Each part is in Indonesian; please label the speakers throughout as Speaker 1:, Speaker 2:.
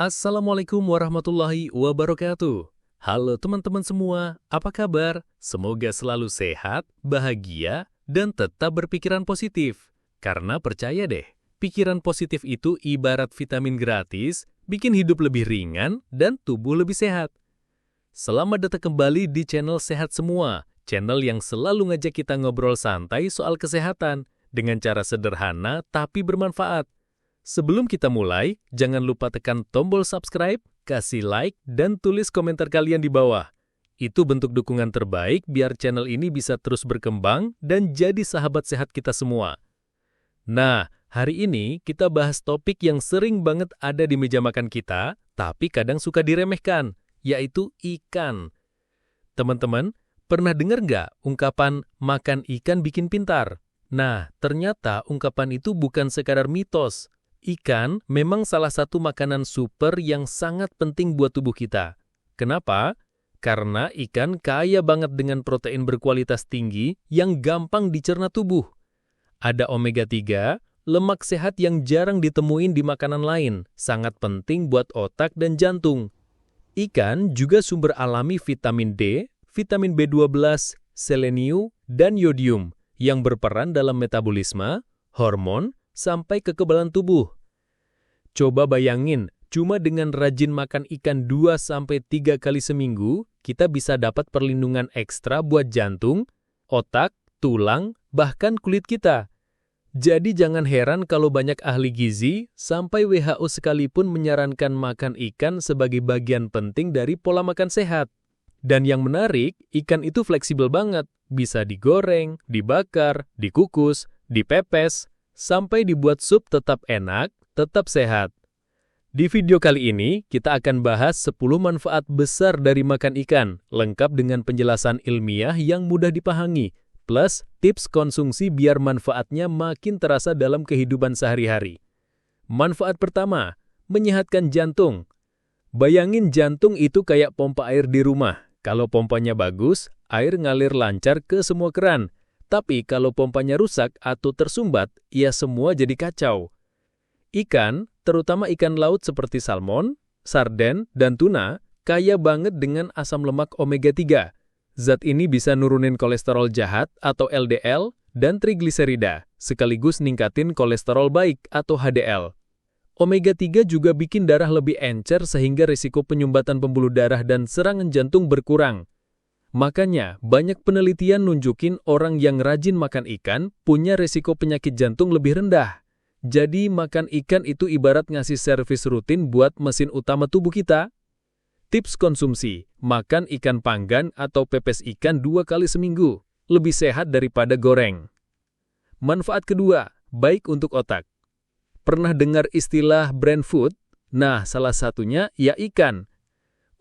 Speaker 1: Assalamualaikum warahmatullahi wabarakatuh. Halo teman-teman semua, apa kabar? Semoga selalu sehat, bahagia, dan tetap berpikiran positif. Karena percaya deh, pikiran positif itu ibarat vitamin gratis, bikin hidup lebih ringan dan tubuh lebih sehat. Selamat datang kembali di channel Sehat Semua, channel yang selalu ngajak kita ngobrol santai soal kesehatan, dengan cara sederhana tapi bermanfaat. Sebelum kita mulai, jangan lupa tekan tombol subscribe, kasih like, dan tulis komentar kalian di bawah. Itu bentuk dukungan terbaik biar channel ini bisa terus berkembang dan jadi sahabat sehat kita semua. Nah, hari ini kita bahas topik yang sering banget ada di meja makan kita, tapi kadang suka diremehkan, yaitu ikan. Teman-teman, pernah dengar nggak ungkapan makan ikan bikin pintar? Nah, ternyata ungkapan itu bukan sekadar mitos. Ikan memang salah satu makanan super yang sangat penting buat tubuh kita. Kenapa? Karena ikan kaya banget dengan protein berkualitas tinggi yang gampang dicerna tubuh. Ada omega 3, lemak sehat yang jarang ditemuin di makanan lain, sangat penting buat otak dan jantung. Ikan juga sumber alami vitamin D, vitamin B12, selenium, dan yodium yang berperan dalam metabolisme, hormon, sampai kekebalan tubuh. Coba bayangin, cuma dengan rajin makan ikan 2-3 kali seminggu, kita bisa dapat perlindungan ekstra buat jantung, otak, tulang, bahkan kulit kita. Jadi jangan heran kalau banyak ahli gizi, sampai WHO sekalipun menyarankan makan ikan sebagai bagian penting dari pola makan sehat. Dan yang menarik, ikan itu fleksibel banget, bisa digoreng, dibakar, dikukus, dipepes, sampai dibuat sup tetap enak, tetap sehat. Di video kali ini, kita akan bahas 10 manfaat besar dari makan ikan, lengkap dengan penjelasan ilmiah yang mudah dipahami, plus tips konsumsi biar manfaatnya makin terasa dalam kehidupan sehari-hari. Manfaat pertama, menyehatkan jantung. Bayangin jantung itu kayak pompa air di rumah. Kalau pompanya bagus, air ngalir lancar ke semua keran. Tapi kalau pompanya rusak atau tersumbat, ya semua jadi kacau. Ikan, terutama ikan laut seperti salmon, sarden, dan tuna, kaya banget dengan asam lemak omega 3. Zat ini bisa nurunin kolesterol jahat atau LDL dan trigliserida, sekaligus ningkatin kolesterol baik atau HDL. Omega 3 juga bikin darah lebih encer sehingga risiko penyumbatan pembuluh darah dan serangan jantung berkurang. Makanya, banyak penelitian nunjukin orang yang rajin makan ikan punya risiko penyakit jantung lebih rendah. Jadi, makan ikan itu ibarat ngasih servis rutin buat mesin utama tubuh kita. Tips konsumsi, makan ikan panggang atau pepes ikan 2 kali seminggu. Lebih sehat daripada goreng. Manfaat kedua, baik untuk otak. Pernah dengar istilah brain food? Nah, salah satunya ya ikan.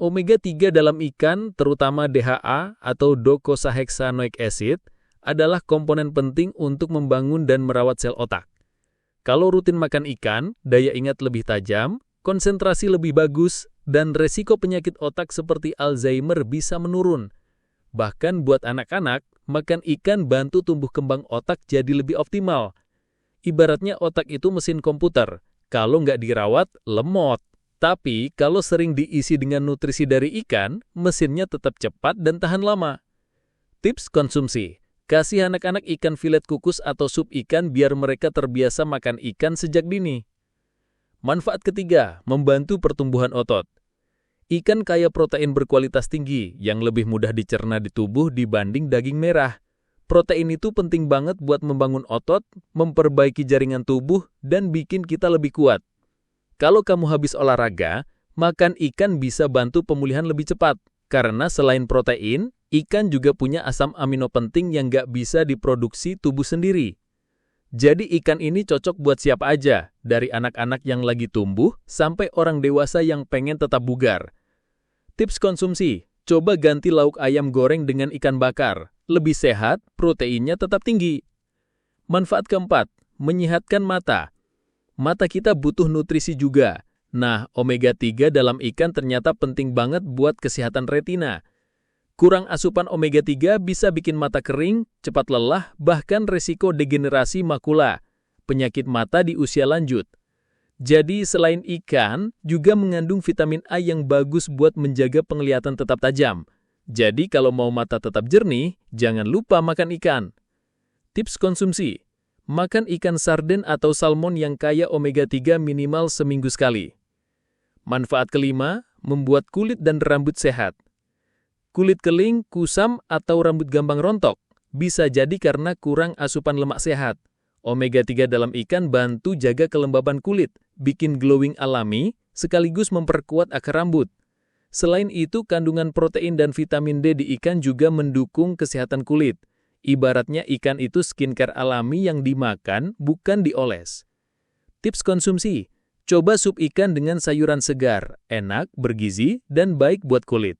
Speaker 1: Omega 3 dalam ikan, terutama DHA atau docosahexaenoic acid, adalah komponen penting untuk membangun dan merawat sel otak. Kalau rutin makan ikan, daya ingat lebih tajam, konsentrasi lebih bagus, dan resiko penyakit otak seperti Alzheimer bisa menurun. Bahkan buat anak-anak, makan ikan bantu tumbuh kembang otak jadi lebih optimal. Ibaratnya otak itu mesin komputer, kalau nggak dirawat, lemot. Tapi kalau sering diisi dengan nutrisi dari ikan, mesinnya tetap cepat dan tahan lama. Tips konsumsi. Kasih anak-anak ikan filet kukus atau sup ikan biar mereka terbiasa makan ikan sejak dini. Manfaat ketiga, membantu pertumbuhan otot. Ikan kaya protein berkualitas tinggi yang lebih mudah dicerna di tubuh dibanding daging merah. Protein itu penting banget buat membangun otot, memperbaiki jaringan tubuh, dan bikin kita lebih kuat. Kalau kamu habis olahraga, makan ikan bisa bantu pemulihan lebih cepat. Karena selain protein, ikan juga punya asam amino penting yang nggak bisa diproduksi tubuh sendiri. Jadi ikan ini cocok buat siapa aja, dari anak-anak yang lagi tumbuh sampai orang dewasa yang pengen tetap bugar. Tips konsumsi, coba ganti lauk ayam goreng dengan ikan bakar. Lebih sehat, proteinnya tetap tinggi. Manfaat keempat, menyehatkan mata. Mata kita butuh nutrisi juga. Nah, omega 3 dalam ikan ternyata penting banget buat kesehatan retina. Kurang asupan omega 3 bisa bikin mata kering, cepat lelah, bahkan resiko degenerasi makula, penyakit mata di usia lanjut. Jadi selain ikan, juga mengandung vitamin A yang bagus buat menjaga penglihatan tetap tajam. Jadi kalau mau mata tetap jernih, jangan lupa makan ikan. Tips konsumsi: makan ikan sarden atau salmon yang kaya omega-3 minimal seminggu sekali. Manfaat kelima, membuat kulit dan rambut sehat. Kulit kering, kusam, atau rambut gampang rontok bisa jadi karena kurang asupan lemak sehat. Omega-3 dalam ikan bantu jaga kelembaban kulit, bikin glowing alami, sekaligus memperkuat akar rambut. Selain itu, kandungan protein dan vitamin D di ikan juga mendukung kesehatan kulit. Ibaratnya ikan itu skincare alami yang dimakan, bukan dioles. Tips konsumsi: coba sup ikan dengan sayuran segar, enak, bergizi, dan baik buat kulit.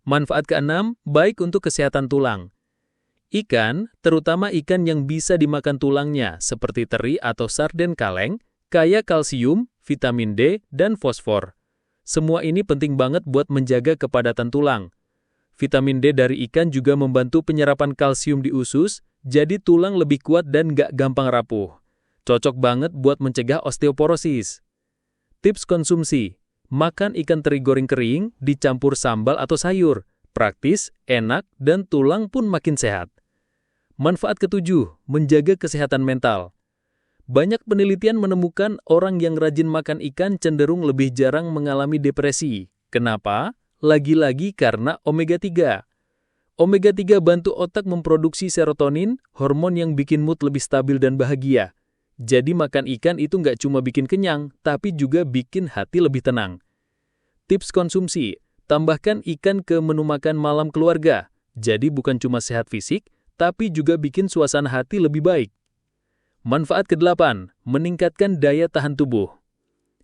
Speaker 1: Manfaat keenam, baik untuk kesehatan tulang. Ikan, terutama ikan yang bisa dimakan tulangnya, seperti teri atau sarden kaleng, kaya kalsium, vitamin D, dan fosfor. Semua ini penting banget buat menjaga kepadatan tulang. Vitamin D dari ikan juga membantu penyerapan kalsium di usus, jadi tulang lebih kuat dan gak gampang rapuh. Cocok banget buat mencegah osteoporosis. Tips konsumsi: makan ikan teri goreng kering, dicampur sambal atau sayur. Praktis, enak, dan tulang pun makin sehat. Manfaat ketujuh, menjaga kesehatan mental. Banyak penelitian menemukan orang yang rajin makan ikan cenderung lebih jarang mengalami depresi. Kenapa? Lagi-lagi karena omega-3. Omega-3 bantu otak memproduksi serotonin, hormon yang bikin mood lebih stabil dan bahagia. Jadi makan ikan itu nggak cuma bikin kenyang, tapi juga bikin hati lebih tenang. Tips konsumsi: tambahkan ikan ke menu makan malam keluarga. Jadi bukan cuma sehat fisik, tapi juga bikin suasana hati lebih baik. Manfaat ke-8, meningkatkan daya tahan tubuh.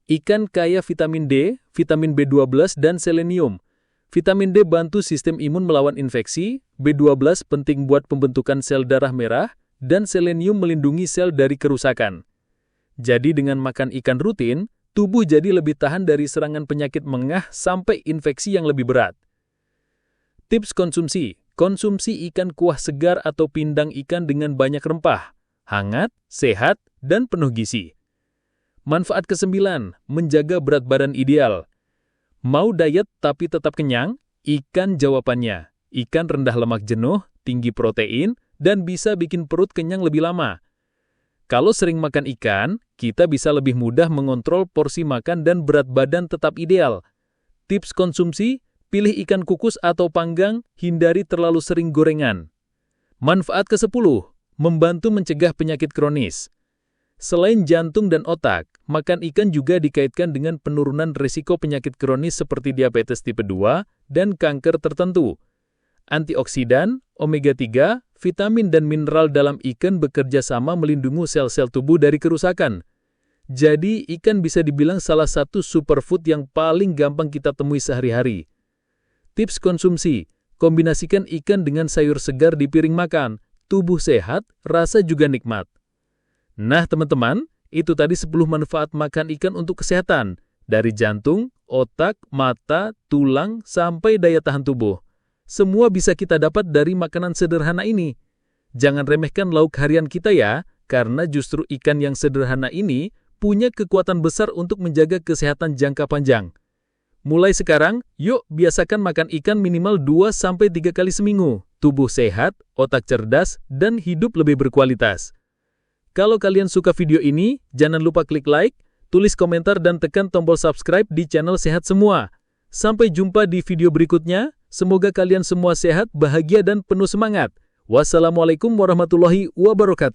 Speaker 1: Ikan kaya vitamin D, vitamin B12, dan selenium. Vitamin D bantu sistem imun melawan infeksi, B12 penting buat pembentukan sel darah merah, dan selenium melindungi sel dari kerusakan. Jadi dengan makan ikan rutin, tubuh jadi lebih tahan dari serangan penyakit mengah sampai infeksi yang lebih berat. Tips konsumsi: konsumsi ikan kuah segar atau pindang ikan dengan banyak rempah, hangat, sehat, dan penuh gizi. Manfaat ke-9, menjaga berat badan ideal. Mau diet tapi tetap kenyang? Ikan jawabannya. Ikan rendah lemak jenuh, tinggi protein, dan bisa bikin perut kenyang lebih lama. Kalau sering makan ikan, kita bisa lebih mudah mengontrol porsi makan dan berat badan tetap ideal. Tips konsumsi: pilih ikan kukus atau panggang, hindari terlalu sering gorengan. Manfaat ke-10, membantu mencegah penyakit kronis. Selain jantung dan otak, makan ikan juga dikaitkan dengan penurunan risiko penyakit kronis seperti diabetes tipe 2 dan kanker tertentu. Antioksidan, omega-3, vitamin dan mineral dalam ikan bekerja sama melindungi sel-sel tubuh dari kerusakan. Jadi, ikan bisa dibilang salah satu superfood yang paling gampang kita temui sehari-hari. Tips konsumsi: kombinasikan ikan dengan sayur segar di piring makan. Tubuh sehat, rasa juga nikmat. Nah teman-teman, itu tadi 10 manfaat makan ikan untuk kesehatan. Dari jantung, otak, mata, tulang, sampai daya tahan tubuh. Semua bisa kita dapat dari makanan sederhana ini. Jangan remehkan lauk harian kita ya, karena justru ikan yang sederhana ini punya kekuatan besar untuk menjaga kesehatan jangka panjang. Mulai sekarang, yuk biasakan makan ikan minimal 2-3 kali seminggu. Tubuh sehat, otak cerdas, dan hidup lebih berkualitas. Kalau kalian suka video ini, jangan lupa klik like, tulis komentar, dan tekan tombol subscribe di channel Sehat Semua. Sampai jumpa di video berikutnya. Semoga kalian semua sehat, bahagia, dan penuh semangat. Wassalamualaikum warahmatullahi wabarakatuh.